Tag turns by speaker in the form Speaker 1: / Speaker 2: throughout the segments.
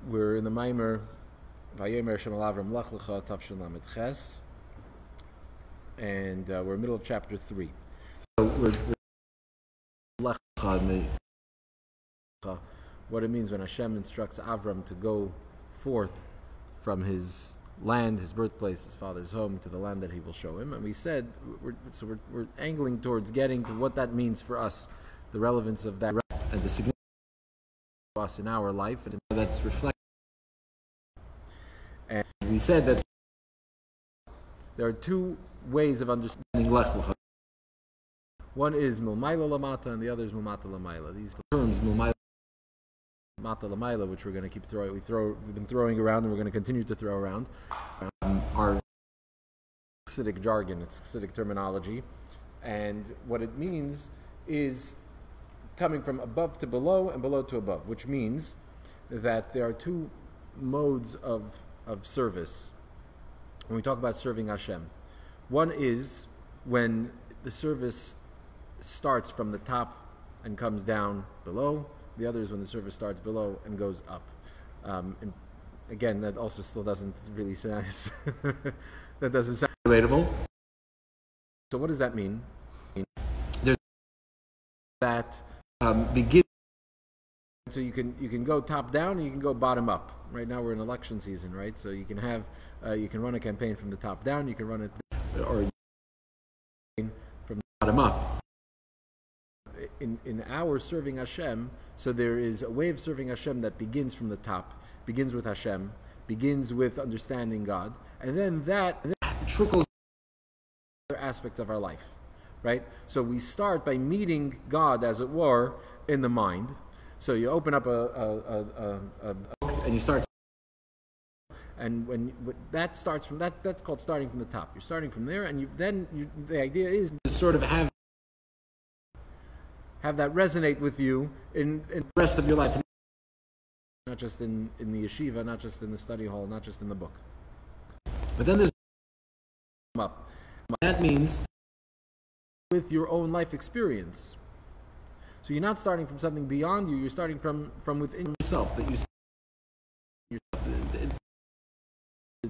Speaker 1: We're in the Vayomer, Hashem Avram, Lecha, Lecha, Ches, and we're in the middle of chapter 3. So we're Lecha, what it means when Hashem instructs Avram to go forth from his land, his birthplace, his father's home, to the land that he will show him. And we said, we're angling towards getting to what that means for us, the relevance of that and the significance of us in our life, and that's reflected. And we said that there are two ways of understanding Lecha. One is Milmaila Lamata and the other is Milmata Lamaila. These terms, Milmaila Lamaila, which we're going to keep throwing, we've been throwing around and we're going to continue to throw around, are Hasidic jargon, it's Hasidic terminology. And what it means is coming from above to below and below to above, which means that there are two modes of service when we talk about serving Hashem. One is when the service starts from the top and comes down below. The other is when the service starts below and goes up. And again, that also still doesn't really sound that doesn't sound relatable. So what does that mean? There's that begin. So you can go top down and you can go bottom up. Right now we're in election season, right? So you can have you can run a campaign from the top down, you can run it or from the bottom up. In our serving Hashem, so there is a way of serving Hashem that begins from the top, begins with Hashem, begins with understanding God, and then that trickles other aspects of our life, right? So we start by meeting God, as it were, in the mind. So you open up a book and you start, and when that starts from that's called starting from the top. You're starting from there, and the idea is to sort of have that resonate with you in the rest of your life, not just in the yeshiva, not just in the study hall, not just in the book. But then there's up. That means with your own life experience. So you're not starting from something beyond you, you're starting from within yourself, that you see yourself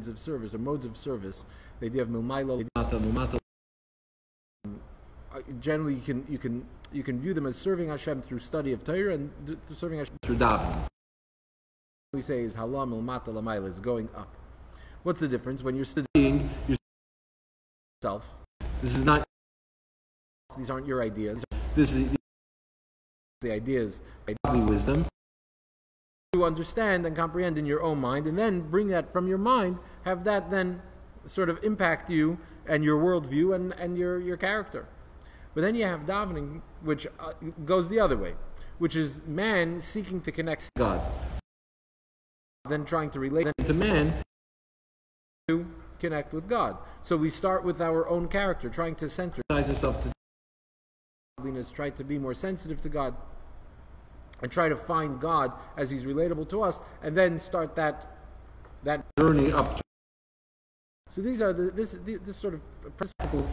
Speaker 1: of service or modes of service. The idea of milmaila, mumata. Generally, you can view them as serving Hashem through study of Torah and serving Hashem through davening. What we say is halam milmata lamaila, is going up. What's the difference when you're studying yourself? This is not. These aren't your ideas. This is the ideas by godly wisdom. To understand and comprehend in your own mind, and then bring that from your mind, have that then sort of impact you and your worldview and your character. But then you have davening, which goes the other way, which is man seeking to connect to God, then trying to relate to man to connect with God. So we start with our own character, trying to sensitize ourselves to godliness, try to be more sensitive to God, and try to find God as He's relatable to us, and then start that journey up. So these are this sort of practical.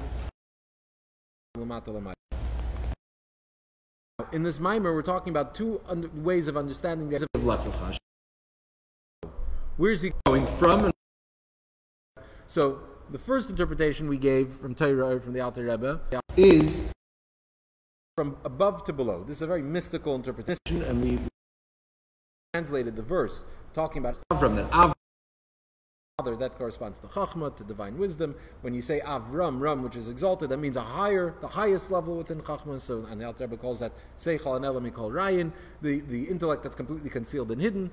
Speaker 1: In this mimer, we're talking about two ways of understanding the of Lecha. Where's he going from? So the first interpretation we gave from Torah, from the Alter Rebbe, is from above to below. This is a very mystical interpretation, and we translated the verse talking about Avram, that Avram, that corresponds to Chachma, to divine wisdom. When you say Avram, Ram, which is exalted, that means the highest level within Chachma. So, and the Alter Rebbe calls that Seichel and Elam Mikol Rayin, the intellect that's completely concealed and hidden,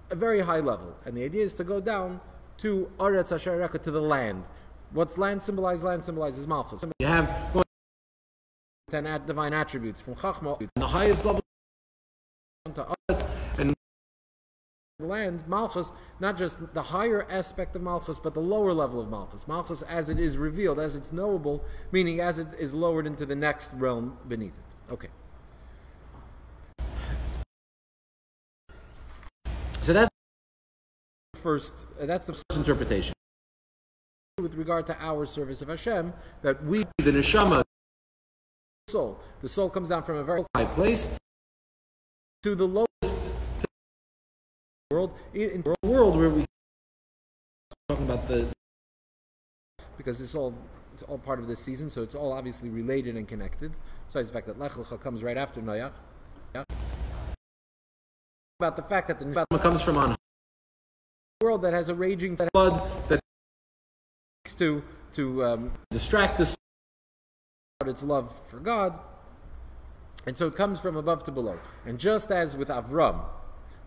Speaker 1: a very high level. And the idea is to go down to Aretz Asher Reka, to the land. What's land symbolize? Land symbolizes Malchus. You have 10 divine attributes from Chachma, the highest level to Aretz, and land, Malchus, not just the higher aspect of Malchus, but the lower level of Malchus. Malchus as it is revealed, as it's knowable, meaning as it is lowered into the next realm beneath it. Okay. So that's the first interpretation. With regard to our service of Hashem, that we, the neshama, the soul comes down from a very high place to the lowest world, in the world where we talking about because it's all part of this season, so it's all obviously related and connected. Besides the fact that Lecha comes right after Noach. Yeah. About the fact that the Neshama comes from on a world that has a raging flood that seeks to distract the soul about its love for God, and so it comes from above to below. And just as with Avram,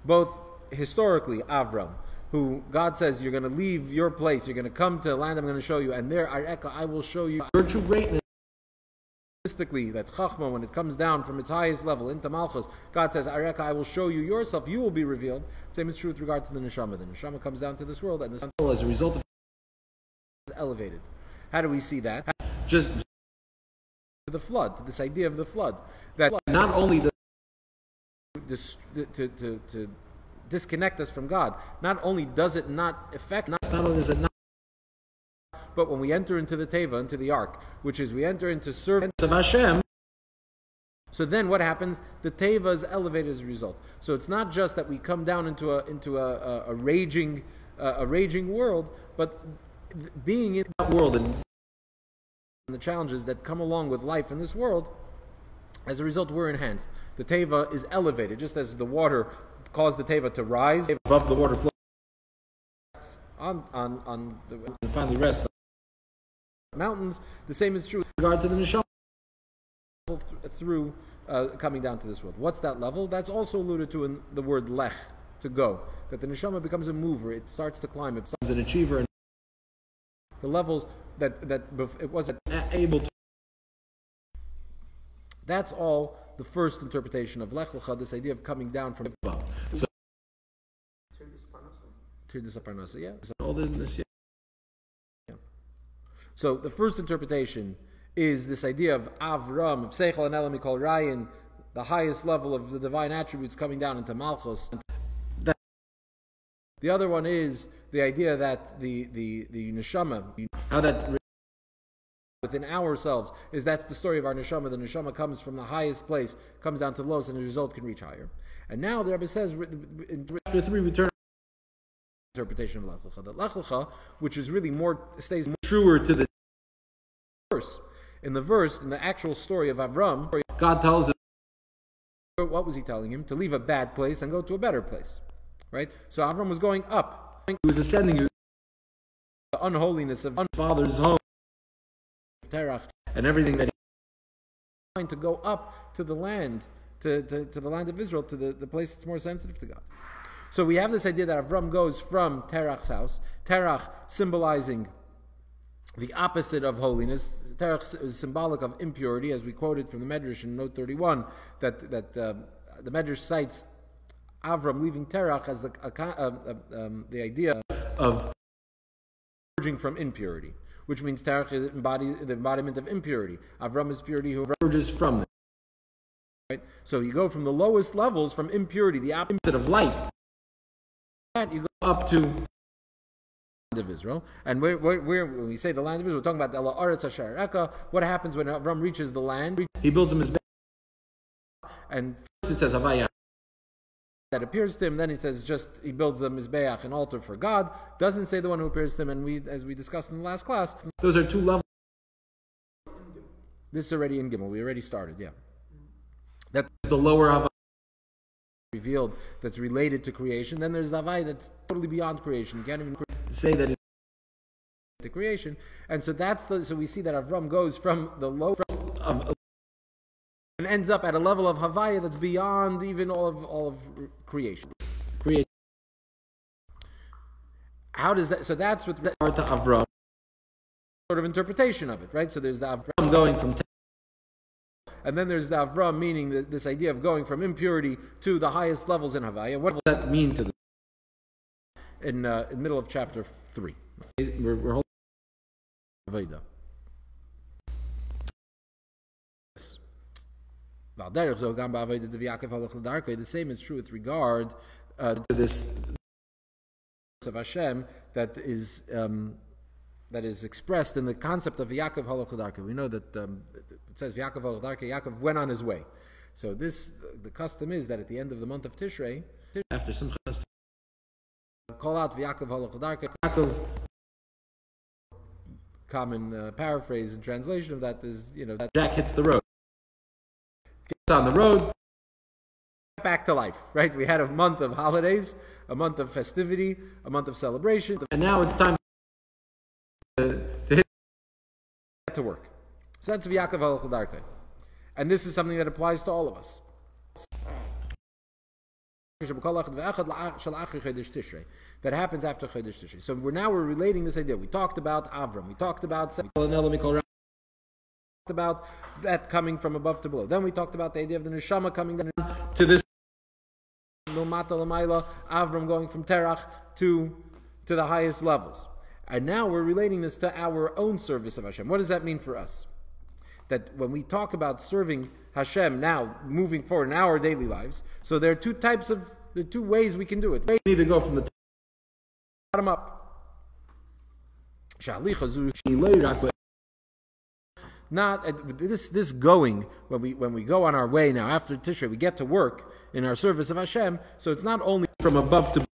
Speaker 1: both historically Avram, who God says, you're going to leave your place, you're going to come to a land I'm going to show you, and there, I will show you your true greatness. Statistically, that Chachma, when it comes down from its highest level into Malchus, God says, Areka, I will show you yourself, you will be revealed. Same is true with regard to the Neshama. The Neshama comes down to this world, and the soul, as a result of is elevated. How do we see that? Just the flood, to this idea of the flood, that not only to disconnect us from God, not only does it not affect us, not only does it not, but when we enter into the Teva, into the ark, which is we enter into service of Hashem, so then what happens? The Teva is elevated as a result. So it's not just that we come down into a raging world, but being in that world and the challenges that come along with life in this world, as a result, we're enhanced. The Teva is elevated, just as the water caused the Teva to rise above the water flow and finally rests on mountains. The same is true with regard to the Neshama through coming down to this world. What's that level? That's also alluded to in the word Lech, to go. That the Neshama becomes a mover, it starts to climb, it becomes an achiever, and the levels that it wasn't able to. That's all the first interpretation of Lecha, this idea of coming down from above. So, yeah. So the first interpretation is this idea of Avram, of Seichel and Elam Mikol Rayin, the highest level of the divine attributes coming down into Malchus. The other one is the idea that the Neshama, how that within ourselves, is that's the story of our Neshama. The Neshama comes from the highest place, comes down to the lowest, and the result can reach higher. And now the Rebbe says, in chapter 3, we turn to the interpretation of Lech Lecha. The Lech Lecha, which is really stays more truer to the verse. In the actual story of Avram, God tells him, what was he telling him? To leave a bad place and go to a better place. Right? So Avram was going up. He was ascending. He was the unholiness of his father's home, Terach, and everything that he was trying to go up to the land, to the land of Israel, to the place that's more sensitive to God. So we have this idea that Avram goes from Terach's house. Terach symbolizing the opposite of holiness. Terach is symbolic of impurity, as we quoted from the Medrash in note 31, that the Medrash cites Avram leaving Terach as the idea of purging from impurity, which means Terach is the embodiment of impurity. Avram is purity who emerges from it. Right? So you go from the lowest levels, from impurity, the opposite of life, you go up to the land of Israel. And when we say the land of Israel, we're talking about the La Aretz Asher Eka. What happens when Avram reaches the land? He builds him his bed. And first it says Havaya, that appears to him. Then it says he builds a mizbeach, an altar for God. Doesn't say the one who appears to him. And as we discussed in the last class, those are two levels. This is already in Gimel. We already started. Yeah, that's the lower Havaya revealed. That's related to creation. Then there's the Havaya that's totally beyond creation. You can't even say that it's to creation. And so so we see that Avram goes from the lowest of and ends up at a level of Havaya that's beyond even all of creation. How does that? So that's with regard to Avram, sort of interpretation of it, right? So there's the Avram going from, and then there's the Avram meaning this idea of going from impurity to the highest levels in Havaya. What does that mean to the in the middle of chapter 3? We're holding Aveda. The same is true with regard to this of Hashem that is expressed in the concept of Yaakov Halach L'Darkei. We know that it says Yaakov Halach L'Darkei, Yaakov went on his way. So the custom is that at the end of the month of Tishrei, after Simchas call out V'Yakov Halach L'Darkei. Yaakov, common paraphrase and translation of that is, that Jack hits the road. Gets on the road, back to life, right? We had a month of holidays, a month of festivity, a month of celebration, and now it's time to hit to work. So that's V'Yakov Halach L'Darkei. And this is something that applies to all of us. That happens after Chodesh Tishrei. So we're relating this idea. We talked about Avram. We talked about that coming from above to below. Then we talked about the idea of the neshama coming down to this Milmata L'Mayla, Avram going from Terach to the highest levels. And now we're relating this to our own service of Hashem. What does that mean for us? That when we talk about serving Hashem now, moving forward in our daily lives, so there are two ways we can do it. We can either go from the bottom up. Not this going, when we go on our way now after Tishrei, we get to work in our service of Hashem, so it's not only from above to below.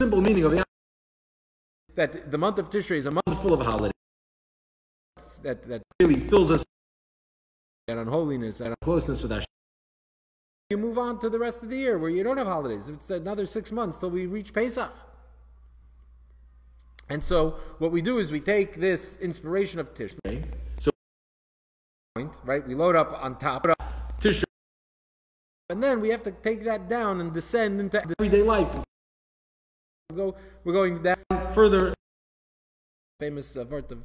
Speaker 1: Simple meaning of that the month of Tishrei is a month full of holidays that really fills us and on holiness and on closeness with Hashem. You move on to the rest of the year where you don't have holidays. It's another 6 months till we reach Pesach. And so what we do is we take this inspiration of Tishrei. So right, we load up on top of Tishrei, and then we have to take that down and descend into everyday life. We're going down further. Famous part of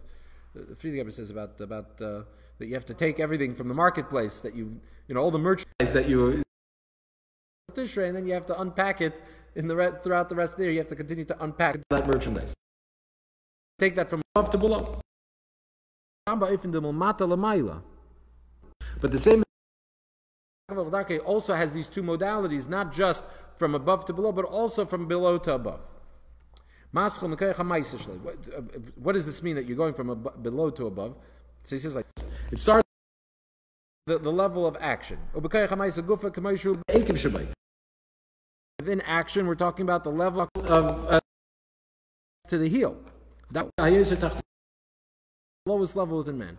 Speaker 1: Friedrich says about that you have to take everything from the marketplace, that you all the merchandise that you Tishrei, and then you have to unpack it throughout the rest of the year. You have to continue to unpack that merchandise. Take that from above to below. But the same also has these two modalities, not just from above to below, but also from below to above. What does this mean that you're going from below to above? So he says like this. It starts the level of action. Within action, we're talking about the level of to the heel. That lowest level within man.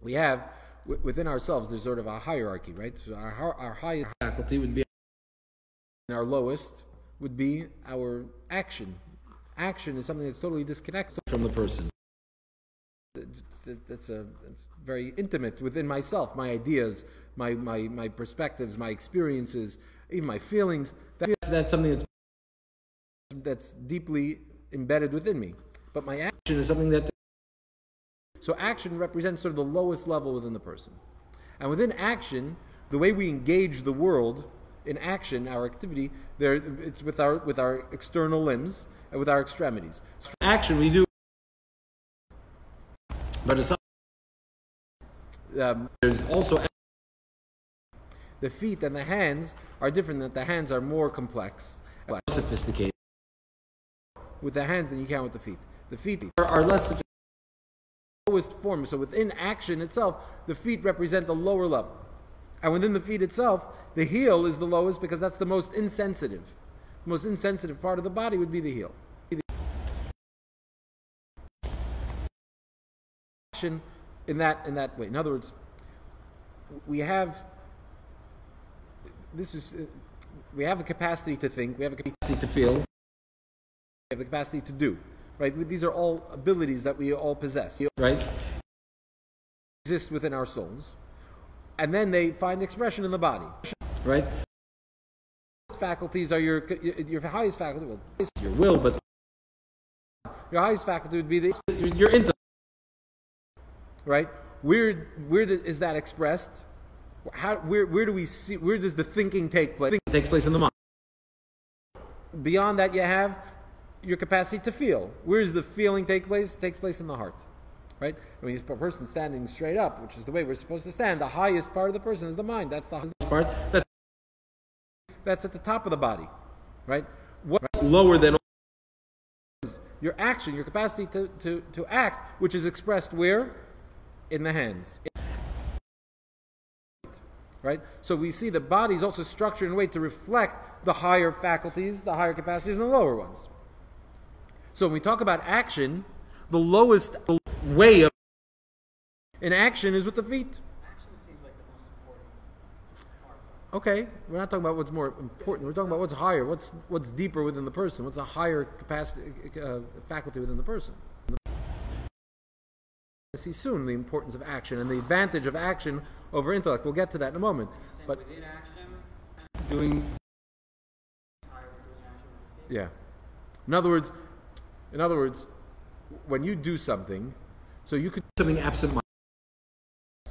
Speaker 1: We have within ourselves. There's sort of a hierarchy, right? So our highest faculty would be, and our lowest would be our action. Action is something that's totally disconnected from the person. It's very intimate within myself. My ideas, my perspectives, my experiences, even my feelings. That's something that's deeply embedded within me. But my action is something that. So action represents sort of the lowest level within the person. And within action, the way we engage the world in action, our activity, it's with our external limbs and with our extremities. So action we do, but it's there's also the feet and the hands are different. That the hands are more complex, more sophisticated with the hands than you can with the feet. The feet are less sophisticated. Lowest form. So within action itself, the feet represent the lower level. And within the feet itself, the heel is the lowest because that's the most insensitive. The most insensitive part of the body would be the heel. Action in that way. In other words, we have the capacity to think, we have a capacity to feel, we have the capacity to do. Right? These are all abilities that we all possess. Right? Exist within our souls. And then they find expression in the body. Right? Faculties are your highest faculty. Well, it's your will, but your highest faculty would be your intellect. Right? Where is that expressed? Where do we see? Where does the thinking take place? It takes place in the mind. Beyond that, you have your capacity to feel. Where does the feeling take place? It takes place in the heart. Right? I mean, a person standing straight up, which is the way we're supposed to stand, the highest part of the person is the mind. That's the highest part. That's at the top of the body. Right? What's lower than is your action, your capacity to act, which is expressed where? In the hands. right? So we see the body is also structured in a way to reflect the higher faculties, the higher capacities, and the lower ones. So when we talk about action, the lowest way of in action is with the feet.
Speaker 2: Action seems like the most important part.
Speaker 1: Okay, we're not talking about what's more important. We're talking about what's higher, what's deeper within the person, what's a higher capacity, faculty within the person. We'll see soon the importance of action and the advantage of action over intellect. We'll get to that in a moment. But
Speaker 2: within action,
Speaker 1: doing,
Speaker 2: higher than doing action with the feet.
Speaker 1: yeah. In other words, when you do something, so you could do something absent-mindedly.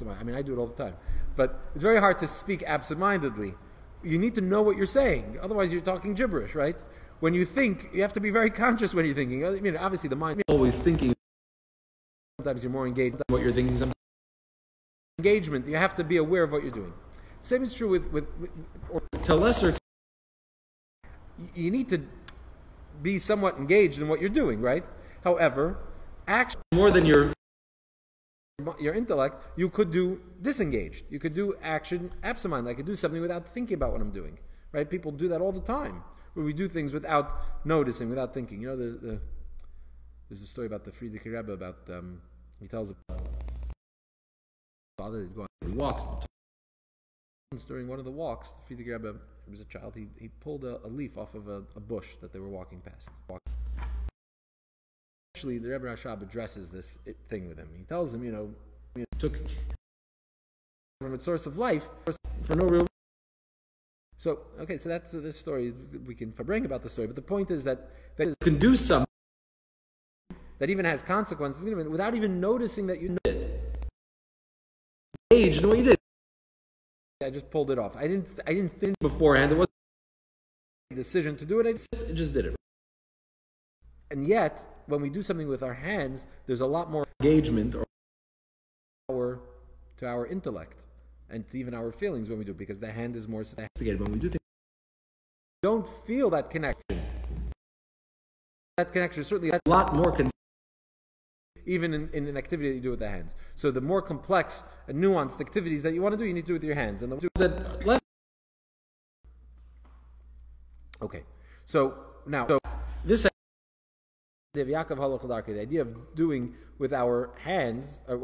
Speaker 1: I mean, I do it all the time. But it's very hard to speak absent-mindedly. You need to know what you're saying. Otherwise, you're talking gibberish, right? When you think, you have to be very conscious when you're thinking. I mean, obviously, the mind is always thinking. Sometimes you're more engaged in what you're thinking. Sometimes engagement, you have to be aware of what you're doing. Same is true with or to a lesser extent, you need to be somewhat engaged in what you're doing, right? However, action more than your intellect, you could do disengaged. You could do action absent-minded. I could do something without thinking about what I'm doing, right? People do that all the time, where we do things without noticing, without thinking. You know, there's a story about the Friedrich Rebbe about he tells a father to go on. He walks. During one of the walks, the Friedrich Rebbe, he was a child. He pulled a leaf off of a bush that they were walking past. Actually, the Rebbe Rashab addresses this thing with him. He tells him, you know, took from its source of life for no real reason. So, okay, so that's this story. We can bring about the story, but the point is that you can do something that even has consequences without even noticing that you did it. Engaged in what you did. I just pulled it off. I didn't think beforehand. It wasn't a decision to do it. I just did it. And yet, when we do something with our hands, there's a lot more engagement or power to our intellect and to even our feelings when we do it, because the hand is more sophisticated. When we do things, we don't feel that connection. That connection is certainly a lot more even in an activity that you do with the hands. So the more complex and nuanced activities that you want to do, you need to do with your hands. And that less. Okay, so now this. The idea of doing with our hands, or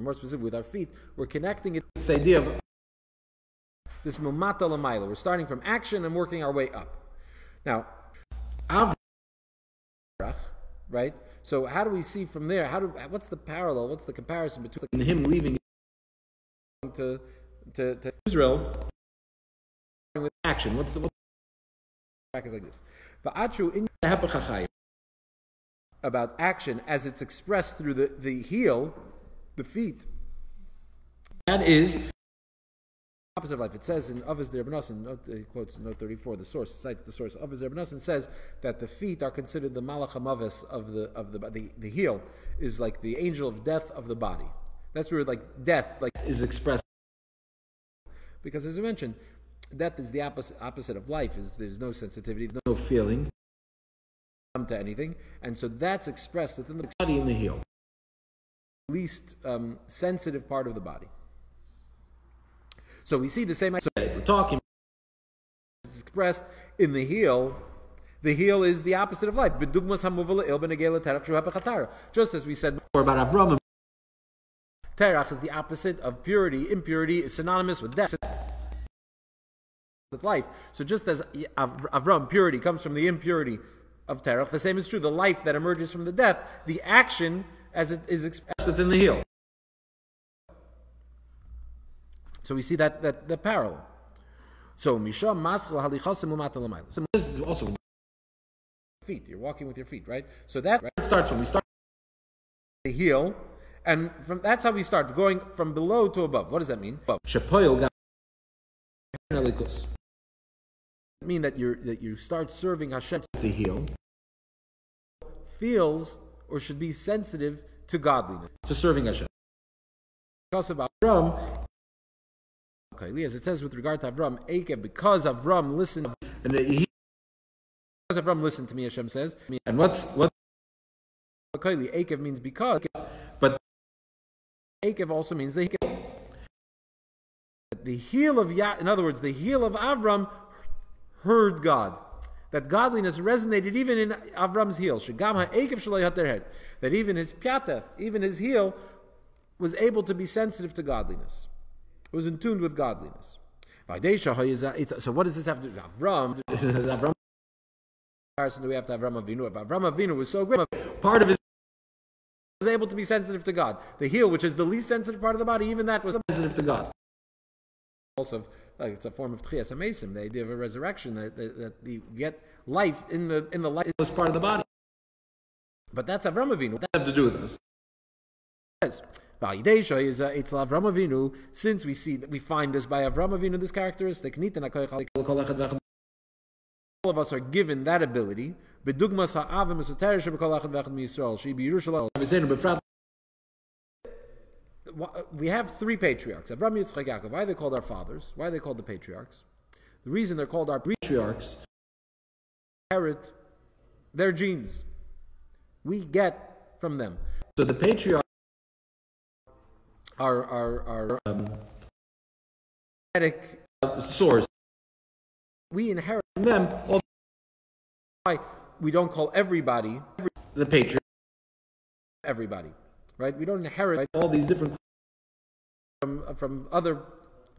Speaker 1: more specifically with our feet, we're connecting it to this idea of this mumata l'mayla. We're starting from action and working our way up. Now, Avram, right? So how do we see from there? What's the parallel? What's the comparison between him leaving to Israel with action? What's the track is like this? About action as it's expressed through the heel, the feet. That is opposite of life. It says in Avos Derbenasan, he quotes note 34, the source cites the source. Avos Derbenasan says that the feet are considered the malach hamaves of the heel is like the angel of death of the body. That's where like death is expressed. Because as we mentioned, death is the opposite of life. There's no sensitivity, there's no feeling to anything, and so that's expressed within the body in the heel, least sensitive part of the body. So we see the same. So if we're talking, it's expressed in the heel. The heel is the opposite of life. Just as we said before about Avram, terach is the opposite of purity. Impurity is synonymous with death, with life. So just as Avram, purity comes from the impurity of terach, the same is true. The life that emerges from the death, the action as it is expressed within the heel. So we see that the parallel. So Misha Maschal Halichasim Umata Lamayla. So this is also feet. You're walking with your feet, right? So that starts when we start the heel, and that's how we start going from below to above. What does that mean? Shapoil mean that you start serving Hashem with the heel, feels or should be sensitive to godliness, to serving Hashem. Because of Avram, as it says with regard to Avram, because Avram listened, and because Avram listened to me, Hashem says. And what's Akev means because, but Akev also means the heel. The heel of in other words, the heel of Avram heard God. That godliness resonated even in Avram's heel. That even his piata, even his heel, was able to be sensitive to godliness. It was in tune with godliness. So what does this have to do with Avram? Avram comparison do we have to Avram Avinu? If Avram Avinu was so great, part of his was able to be sensitive to God. The heel, which is the least sensitive part of the body, even that was sensitive to God. Also, like it's a form of tchias amesim, the idea of a resurrection, that you get life in the lifeless part of the body. But that's Avram Avinu. What does that have to do with us? It's Avram Avinu. Since we find this by Avram Avinu, this characteristic, all of us are given that ability. We have three patriarchs. Avram, Yitzchak, Yaakov. Why are they called our fathers? Why are they called the patriarchs? The reason they're called our patriarchs, inherit their genes. We get from them. So the patriarchs are genetic source. We inherit from them. Why we don't call everybody the patriarch? Everybody, right? We don't inherit all these different from other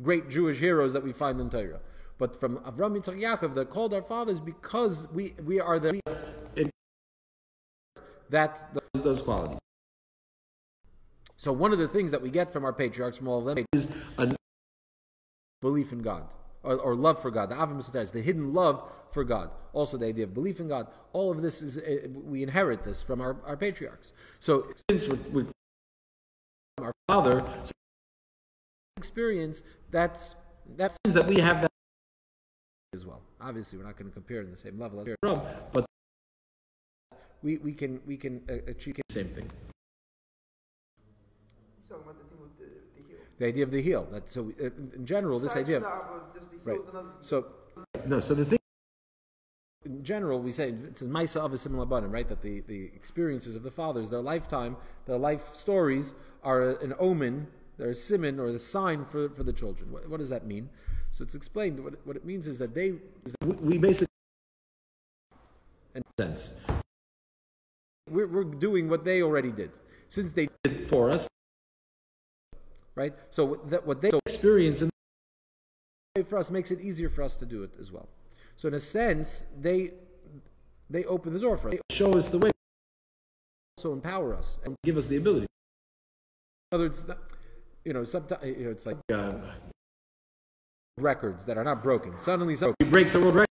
Speaker 1: great Jewish heroes that we find in Torah. But from Avram, Yitzchak, Yaakov, they're called our fathers because we are those qualities. So one of the things that we get from our patriarchs, from all of them, is a belief in God, or love for God. The Avram is the hidden love for God. Also the idea of belief in God. All of this is, we inherit this from our patriarchs. So since we're our father, so experience, that means that we have that as well. Obviously, we're not going to compare it in the same level as Rome, but we can achieve the same thing.
Speaker 2: You're talking about the thing with the heel.
Speaker 1: The idea of the heel. In general, this idea. Right. So the thing. In general, we say it says Maisa of a similar button, right? That the experiences of the fathers, their lifetime, their life stories are an omen, they're a siman or the sign for the children. What does that mean? So it's explained. What it means is that we basically, in a sense, we're doing what they already did, since they did it for us, right? So what they experience and for us makes it easier for us to do it as well. So in a sense, they open the door for us. They show us the way. Also empower us and give us the ability. In other words, sometimes it's like records that are not broken. Suddenly, somebody breaks a world record,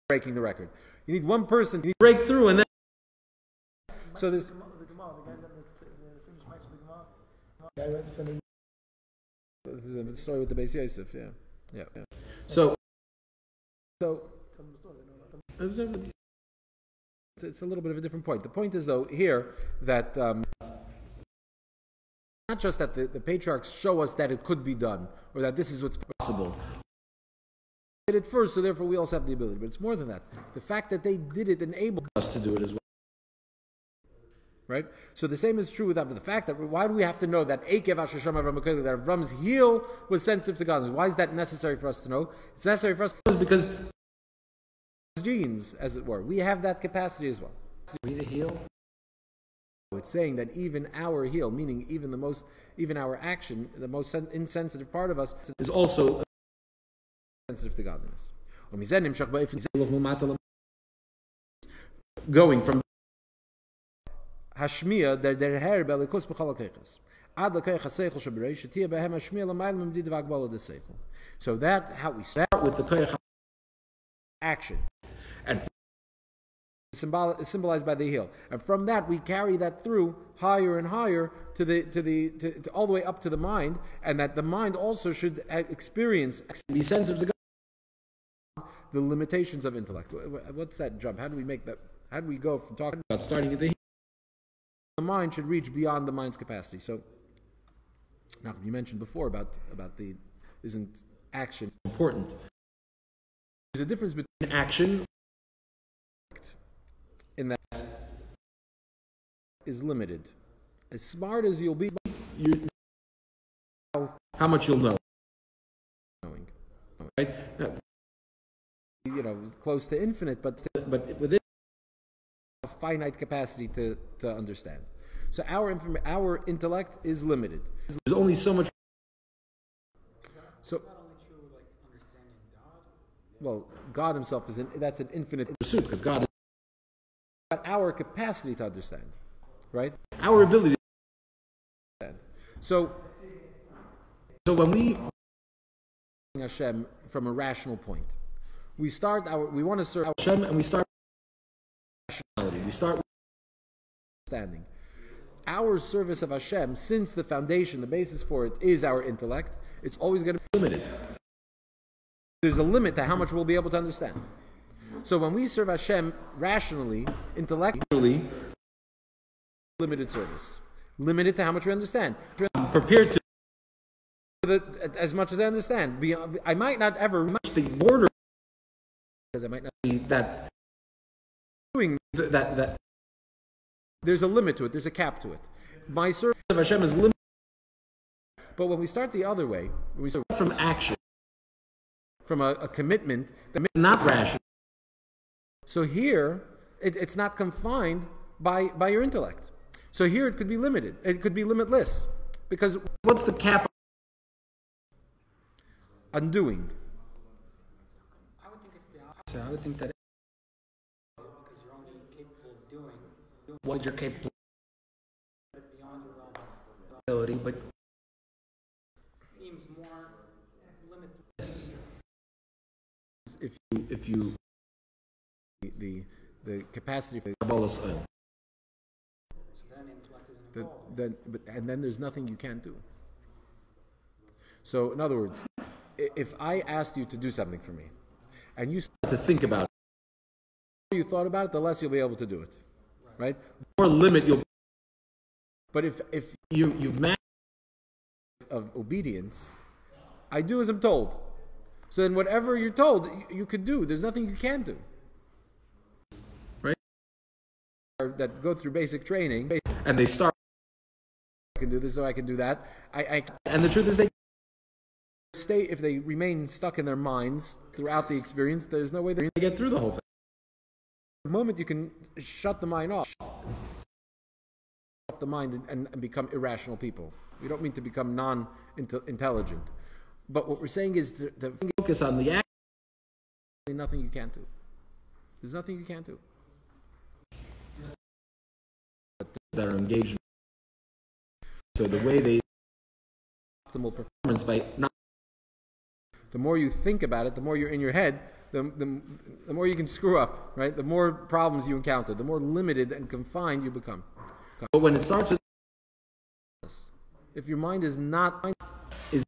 Speaker 1: breaking the record. You need one person to break through, and then. So there's. The story with the Beis Yosef, yeah. So it's a little bit of a different point. The point is, though, here that not just that the patriarchs show us that it could be done or that this is what's possible. They did it first, so therefore we also have the ability. But it's more than that. The fact that they did it enabled us to do it as well. Right? So the same is true with the fact that why do we have to know that Avram's heel was sensitive to God? Why is that necessary for us to know? It's necessary for us to know because genes, as it were, we have that capacity as well. The heel. It's saying that even our heel, meaning even our action, the most insensitive part of us, is also sensitive to godliness. Going from Hashmiya der Herr belikus b'chol hakeichas. Ad l'keich haseichel shebereish shetia behem hashmiya l'maylam m'did v'agbala d'seichel. So that how we start with the keich action, and symbolized by the heel, and from that we carry that through higher and higher to all the way up to the mind, and that the mind also should be sensitive to God, the limitations of intellect. What's that jump? How do we make that? How do we go from talking about starting at the heel? The mind should reach beyond the mind's capacity. So, now you mentioned before about the isn't action important? There's a difference between action in that is limited. As smart as you'll be, how much you'll know. right? Close to infinite, but within a finite capacity to understand. So our intellect is limited. There's only so much. So,
Speaker 2: not only true like understanding God.
Speaker 1: well, God Himself that's an infinite pursuit because God is our capacity to understand, right? Our ability to understand. So when we Hashem from a rational point, we want to serve Hashem, and we start with rationality. We start with understanding. Our service of Hashem, since the foundation, the basis for it is our intellect, it's always going to be limited. There's a limit to how much we'll be able to understand. So when we serve Hashem rationally, intellectually, limited service. Limited to how much we understand. Prepared to as much as I understand. I might not ever reach the border because I might not be that doing that. There's a limit to it. There's a cap to it. My service of Hashem is limited. But when we start the other way, when we start from action, from a commitment that is not rational. So here, it's not confined by your intellect. So here it could be limited. It could be limitless. Because what's the cap on doing?
Speaker 2: I would think it's the opposite.
Speaker 3: I would think that
Speaker 2: Because you're only capable of doing
Speaker 3: what you're capable
Speaker 2: what is beyond your realm of
Speaker 3: of ability, but
Speaker 2: seems more limitless.
Speaker 1: If you the capacity for Kabbalah's oil,
Speaker 2: So then intellect isn't involved.
Speaker 1: then there's nothing you can't do. So in other words, if I asked you to do something for me, and you start to think about it, the more you thought about it, the less you'll be able to do it, right? The more limit you'll. But if you've mastered of obedience, I do as I'm told. So then whatever you're told, you could do. There's nothing you can't do. Right? That go through basic training, and they start, I can do this, so I can do that. And the truth is if they remain stuck in their minds throughout the experience, there's no way they're going to get through the whole thing. The moment you can shut the mind off the mind and become irrational people. We don't mean to become non-intelligent. But what we're saying is to focus on the action. There's nothing you can't do. There's nothing you can't do. That are engaged. So the way they optimal performance by not. The more you think about it, the more you're in your head, the more you can screw up, right? The more problems you encounter, the more limited and confined you become. But when it starts with if your mind is not if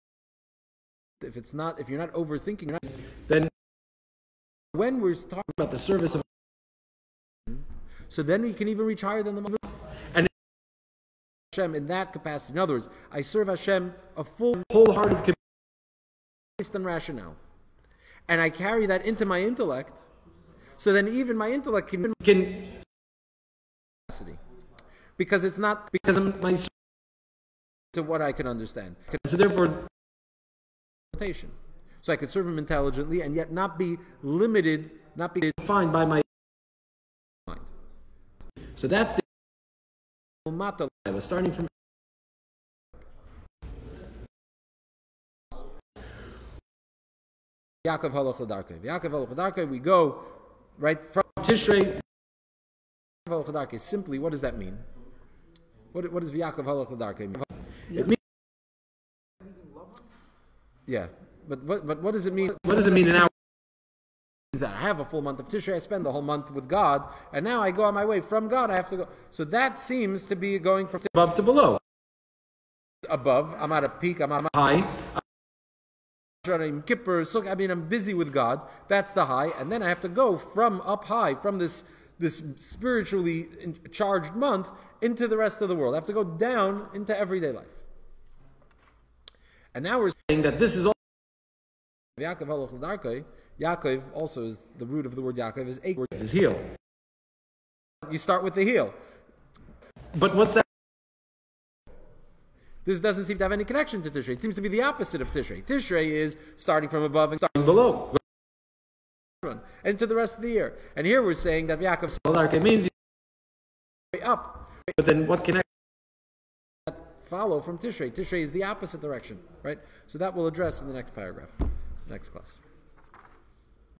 Speaker 1: you're not overthinking, then when we're talking about the service of so then we can even reach higher than the and Hashem in that capacity. In other words, I serve Hashem a full, wholehearted commitment based on rationale, and I carry that into my intellect. So then even my intellect can capacity because it's not because I'm my to what I can understand. So therefore. So I could serve him intelligently and yet not be limited, not be defined by my mind. So that's the mata starting from Yaakov halach l'darkei. Yaakov halach l'darkei, we go right from Tishrei. Halach l'darkei. Simply, what does that mean? What does Yaakov halach l'darkei mean? It means yeah, but what does it mean? What does it mean in our? That I have a full month of Tishrei, I spend the whole month with God, and now I go on my way from God. I have to go. So that seems to be going from above to below. Above, I'm at a peak. I'm at a high. I'm busy with God. That's the high, and then I have to go from up high, from this spiritually charged month into the rest of the world. I have to go down into everyday life. And now we're saying that this is all Yaakov halach l'darkei. Yaakov also is the root of the word Yaakov is a word is heel. You start with the heel. But what's that? This doesn't seem to have any connection to Tishrei. It seems to be the opposite of Tishrei. Tishrei is starting from above and starting below, and to the rest of the year. And here we're saying that Yaakov Salarke means way up. But then what connection does that follow from Tishrei? Tishrei is the opposite direction, right? So that we'll address in the next paragraph, next class.